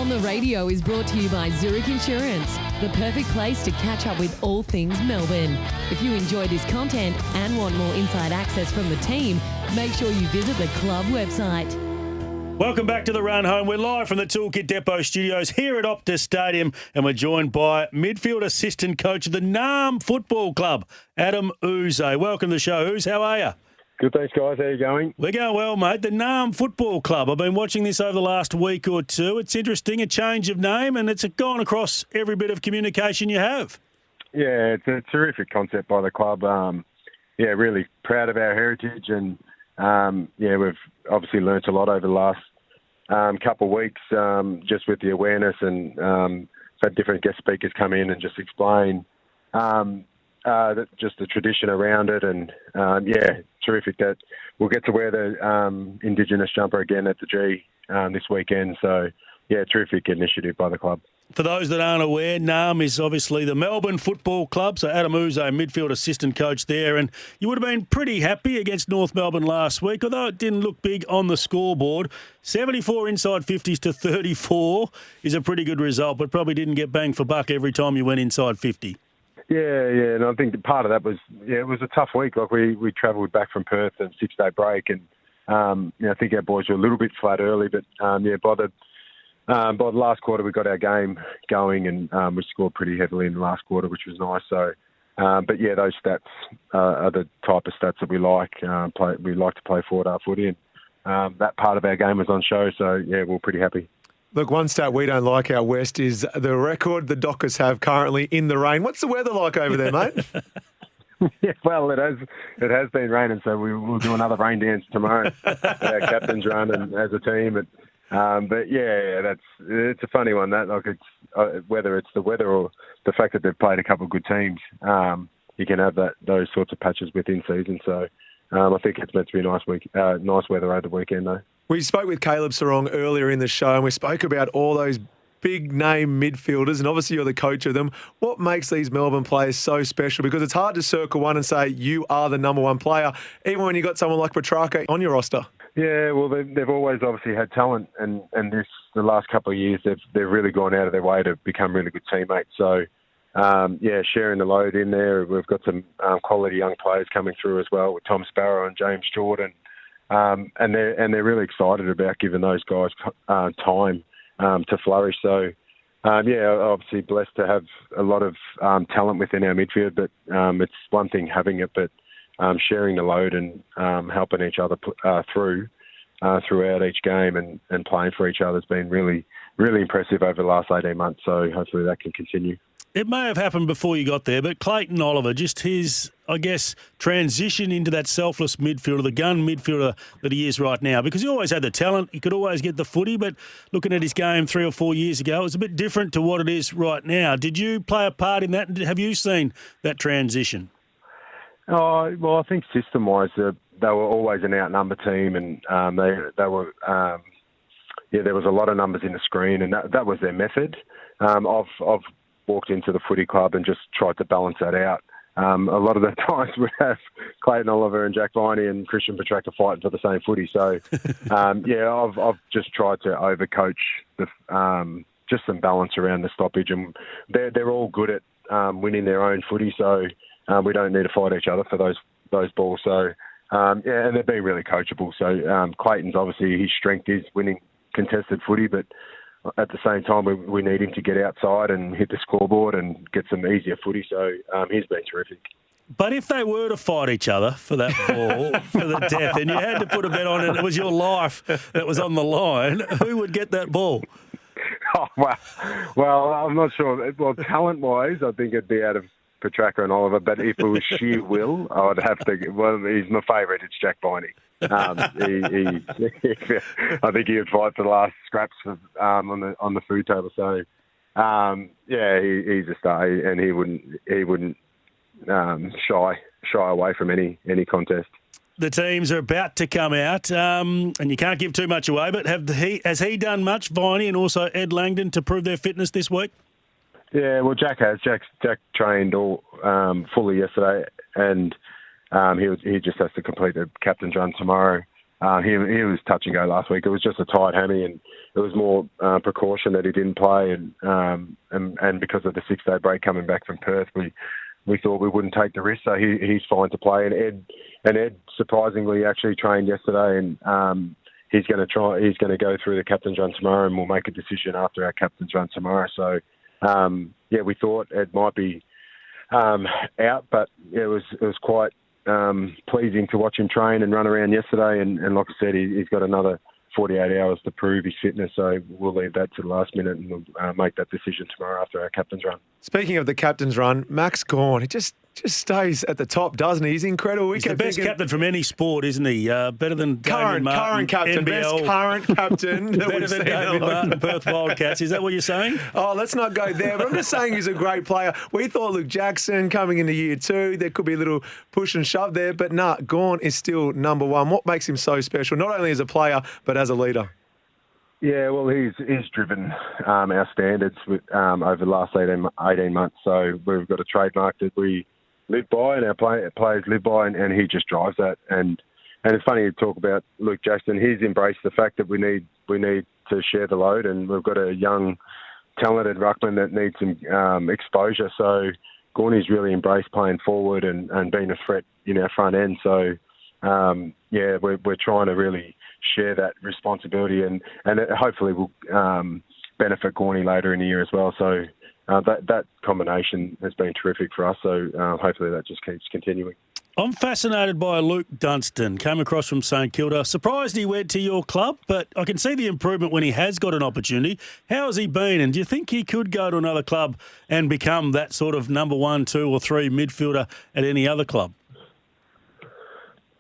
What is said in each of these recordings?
On the Radio is brought to you by Zurich Insurance, the perfect place to catch up with all things Melbourne. If you enjoy this content and want more inside access from the team, make sure you visit the club website. Welcome back to The Run Home. We're live from the Toolkit Depot studios here at Optus Stadium, and we're joined by midfield assistant coach of the NAM Football Club, Adem Yze. Welcome to the show, Yze. How are you? Good, thanks, guys. How are you going? We're going well, mate. The NAM Football Club. I've been watching this over the last week or two. It's interesting, a change of name, and it's gone across every bit of communication you have. Yeah, it's a terrific concept by the club. Really proud of our heritage, and we've obviously learnt a lot over the last couple of weeks, just with the awareness, and had different guest speakers come in and just explain just the tradition around it, and terrific that we'll get to wear the Indigenous jumper again at the G this weekend. So, terrific initiative by the club. For those that aren't aware, NAM is obviously the Melbourne Football Club. So Adem Yze, midfield assistant coach there, and you would have been pretty happy against North Melbourne last week, although it didn't look big on the scoreboard. 74 inside 50s to 34 is a pretty good result, but probably didn't get bang for buck every time you went inside 50. Yeah, and I think part of that was, it was a tough week. Like we travelled back from Perth and 6-day break, and I think our boys were a little bit flat early, but by the last quarter we got our game going, and we scored pretty heavily in the last quarter, which was nice. So, those stats are the type of stats that we like. We like to play forward our footy, and that part of our game was on show. So we're pretty happy. Look, one stat we don't like out west is the record the Dockers have currently in the rain. What's the weather like over there, mate? Well, it has been raining, so we'll do another rain dance tomorrow at our captain's run and as a team. It's a funny one. That whether it's the weather or the fact that they've played a couple of good teams, you can have those sorts of patches within season. So I think it's meant to be nice weather over the weekend, though. We spoke with Caleb Sarong earlier in the show, and we spoke about all those big-name midfielders, and obviously you're the coach of them. What makes these Melbourne players so special? Because it's hard to circle one and say you are the number one player, even when you've got someone like Petrarca on your roster. Yeah, well, they've always obviously had talent, and the last couple of years they've really gone out of their way to become really good teammates. So, sharing the load in there. We've got some quality young players coming through as well with Tom Sparrow and James Jordan. And they're really excited about giving those guys time to flourish. So, obviously blessed to have a lot of talent within our midfield, but it's one thing having it, but sharing the load and helping each other throughout each game and playing for each other has been really, really impressive over the last 18 months. So hopefully that can continue. It may have happened before you got there, but Clayton Oliver, just his, transition into that selfless midfielder, the gun midfielder that he is right now, because he always had the talent, he could always get the footy, but looking at his game 3 or 4 years ago, it was a bit different to what it is right now. Did you play a part in that, and have you seen that transition? Oh, well, I think system-wise, they were always an outnumber team, and they were, there was a lot of numbers in the screen, and that was their method. I've walked into the footy club and just tried to balance that out. A lot of the times we have Clayton Oliver and Jack Viney and Christian Petrarca fighting for the same footy. So, I've just tried to overcoach just some balance around the stoppage, and they're all good at winning their own footy. So we don't need to fight each other for those balls. So and they're being really coachable. So Clayton's obviously his strength is winning contested footy, but at the same time, we need him to get outside and hit the scoreboard and get some easier footy. So he's been terrific. But if they were to fight each other for that ball, for the death, and you had to put a bet on it, it was your life that was on the line, who would get that ball? Oh, well, I'm not sure. Well, talent-wise, I think it'd be out of Petrarca and Oliver, but if it was sheer will, I would have to. Well, he's my favourite. It's Jack Viney. I think he would fight for the last scraps on the food table. So, he's a star, and he wouldn't shy away from any contest. The teams are about to come out, and you can't give too much away. But has he done much, Viney, and also Ed Langdon, to prove their fitness this week? Yeah, well, Jack has. Jack trained all fully yesterday, and he just has to complete the captain's run tomorrow. He was touch and go last week. It was just a tight hammy, and it was more precaution that he didn't play, and because of the 6-day break coming back from Perth, we thought we wouldn't take the risk. So he's fine to play, and Ed surprisingly actually trained yesterday, and he's going to go through the captain's run tomorrow, and we'll make a decision after our captain's run tomorrow. So we thought Ed might be out, but it was quite pleasing to watch him train and run around yesterday, and like I said, he's got another 48 hours to prove his fitness, so we'll leave that to the last minute, and we'll make that decision tomorrow after our captain's run. Speaking of the captain's run, Max Gawn, he just stays at the top, doesn't he? He's incredible. He's the best captain from any sport, isn't he? Better than Damien Martin, current captain, NBL. Best current captain. Better than Damien Martin, Perth Wildcats. Is that what you're saying? Oh, let's not go there. But I'm just saying he's a great player. We thought Luke Jackson coming into year 2, there could be a little push and shove there, but Gawn is still number 1. What makes him so special, not only as a player, but as a leader? Yeah, well, he's driven our standards over the last 18 months. So we've got a trademark that we live by, and our players live by, and he just drives that. And it's funny to talk about Luke Jackson. He's embraced the fact that we need to share the load, and we've got a young, talented ruckman that needs some exposure. So Gorney's really embraced playing forward and being a threat in our front end. So we're trying to really share that responsibility, and it hopefully will benefit Gorney later in the year as well. So that combination has been terrific for us. So hopefully that just keeps continuing. I'm fascinated by Luke Dunstan. Came across from St Kilda. Surprised he went to your club, but I can see the improvement when he has got an opportunity. How has he been, and do you think he could go to another club and become that sort of number 1, 2 or 3 midfielder at any other club?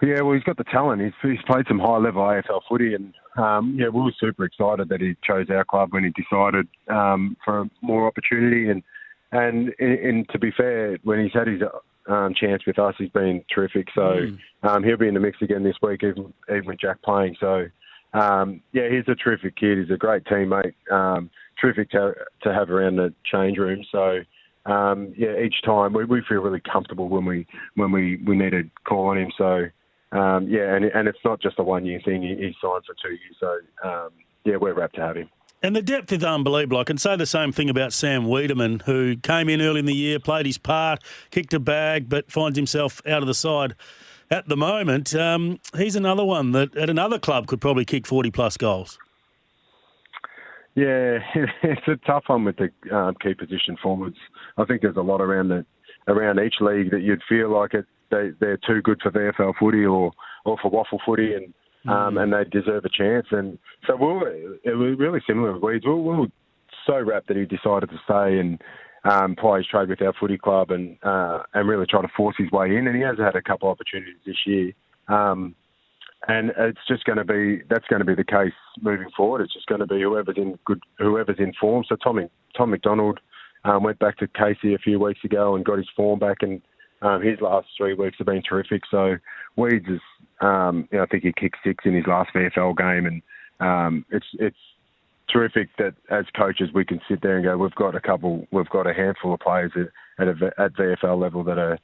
Yeah, well, he's got the talent. He's played some high-level AFL footy, and we were super excited that he chose our club when he decided for more opportunity. And to be fair, when he's had his chance with us, he's been terrific. So he'll be in the mix again this week, even with Jack playing. So he's a terrific kid. He's a great teammate. Terrific to have around the change room. So each time we feel really comfortable when we need to call on him. So. And it's not just a 1-year thing. He signed for 2 years. So, we're wrapped to have him. And the depth is unbelievable. I can say the same thing about Sam Wiedemann, who came in early in the year, played his part, kicked a bag, but finds himself out of the side at the moment. He's another one that at another club could probably kick 40-plus goals. Yeah, it's a tough one with the key position forwards. I think there's a lot around each league that you'd feel like they're too good for VFL footy or for waffle footy, and they deserve a chance. And so it was really similar with Weeds. We were so rapt that he decided to stay and play his trade with our footy club and really try to force his way in. And he has had a couple of opportunities this year. And it's just going to be the case moving forward. It's just going to be whoever's in form. So Tom McDonald went back to Casey a few weeks ago and got his form back, and his last 3 weeks have been terrific. So Weeds is, I think he kicked 6 in his last VFL game, and it's terrific that as coaches we can sit there and go, we've got a handful of players at VFL level that are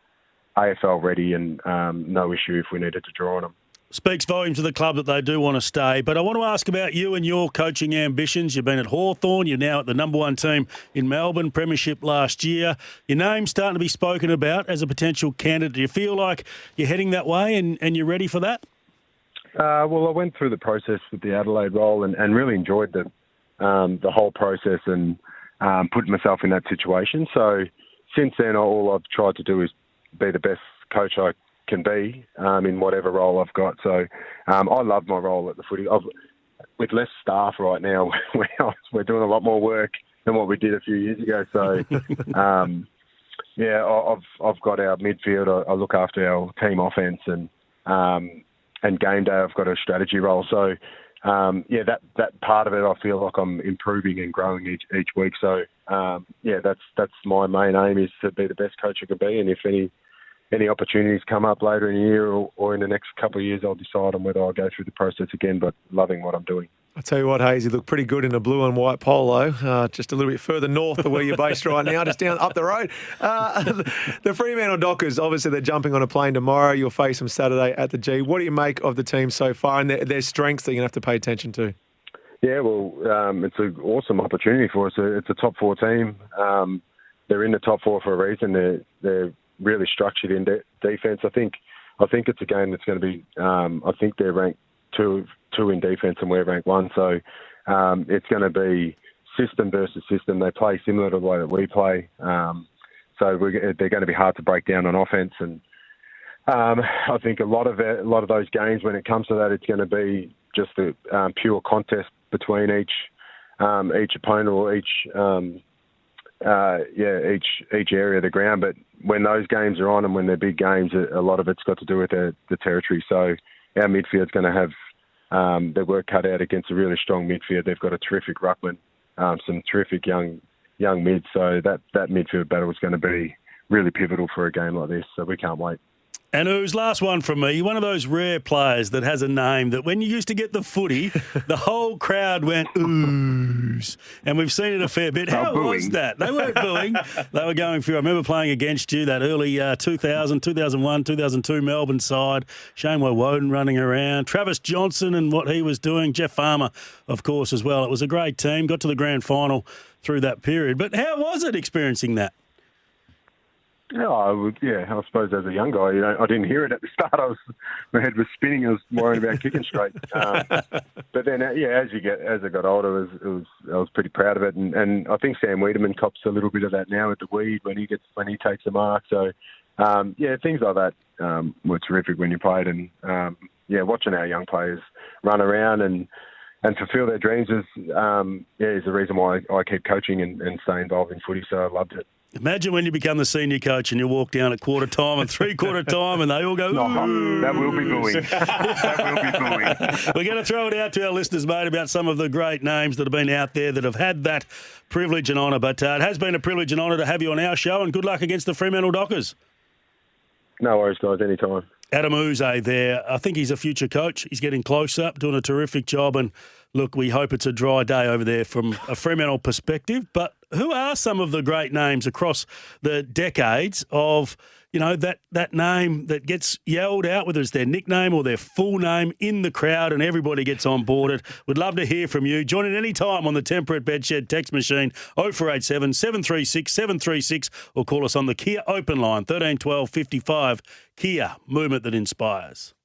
AFL ready, and no issue if we needed to draw on them. Speaks volumes to the club that they do want to stay. But I want to ask about you and your coaching ambitions. You've been at Hawthorn. You're now at the number 1 team in Melbourne, premiership last year. Your name's starting to be spoken about as a potential candidate. Do you feel like you're heading that way and you're ready for that? Well, I went through the process with the Adelaide role and really enjoyed the whole process and putting myself in that situation. So since then, all I've tried to do is be the best coach I can be in whatever role I've got. So I love my role at the footy. With less staff right now, we're doing a lot more work than what we did a few years ago. So I've got our midfield. I look after our team offense, and game day I've got a strategy role. So that part of it, I feel like I'm improving and growing each week. So that's my main aim, is to be the best coach I can be, and if any opportunities come up later in the year or in the next couple of years, I'll decide on whether I'll go through the process again, but loving what I'm doing. I tell you what, Hayes, you look pretty good in a blue and white polo, just a little bit further north of where you're based right now, just down up the road. The Fremantle Dockers, obviously they're jumping on a plane tomorrow. You'll face them Saturday at the G. What do you make of the team so far and their strengths that you're going to have to pay attention to? Yeah, well, it's an awesome opportunity for us. It's a top four team. They're in the top four for a reason. They're really structured in defence. I think it's a game that's going to be. I think they're ranked two in defence and we're ranked one. So it's going to be system versus system. They play similar to the way that we play. So they're going to be hard to break down on offence. And I think a lot of those games, when it comes to that, it's going to be just a pure contest between each opponent or each area of the ground. But when those games are on and when they're big games, a lot of it's got to do with the territory. So our midfield's going to have their work cut out against a really strong midfield. They've got a terrific ruckman, some terrific young mids. So that midfield battle is going to be really pivotal for a game like this. So we can't wait. And who's last one from me? One of those rare players that has a name that when you used to get the footy, the whole crowd went oohs. And we've seen it a fair bit. How was that? They weren't booing. They were going through. I remember playing against you that early 2000, 2001, 2002 Melbourne side. SEN WA running around. Travis Johnson and what he was doing. Jeff Farmer, of course, as well. It was a great team. Got to the grand final through that period. But how was it experiencing that? I suppose as a young guy, I didn't hear it at the start. My head was spinning. I was worrying about kicking straight. But then, as I got older, I was pretty proud of it. And I think Sam Wiedemann cops a little bit of that now with the weed when he takes the mark. So, things like that were terrific when you played. And watching our young players run around and fulfil their dreams is the reason why I keep coaching and stay involved in footy. So I loved it. Imagine when you become the senior coach and you walk down at quarter time and three-quarter time and they all go, ooh. That will be booing. That will be booing. We're going to throw it out to our listeners, mate, about some of the great names that have been out there that have had that privilege and honour. But it has been a privilege and honour to have you on our show, and good luck against the Fremantle Dockers. No worries, guys, anytime. Adem Yze there. I think he's a future coach. He's getting close up, doing a terrific job. And look, we hope it's a dry day over there from a Fremantle perspective. But who are some of the great names across the decades of, that name that gets yelled out, whether it's their nickname or their full name, in the crowd and everybody gets on board it? We'd love to hear from you. Join in any time on the Temperate Bedshed text machine 0487 736 736 or call us on the Kia open line 13 12 55. Kia, movement that inspires.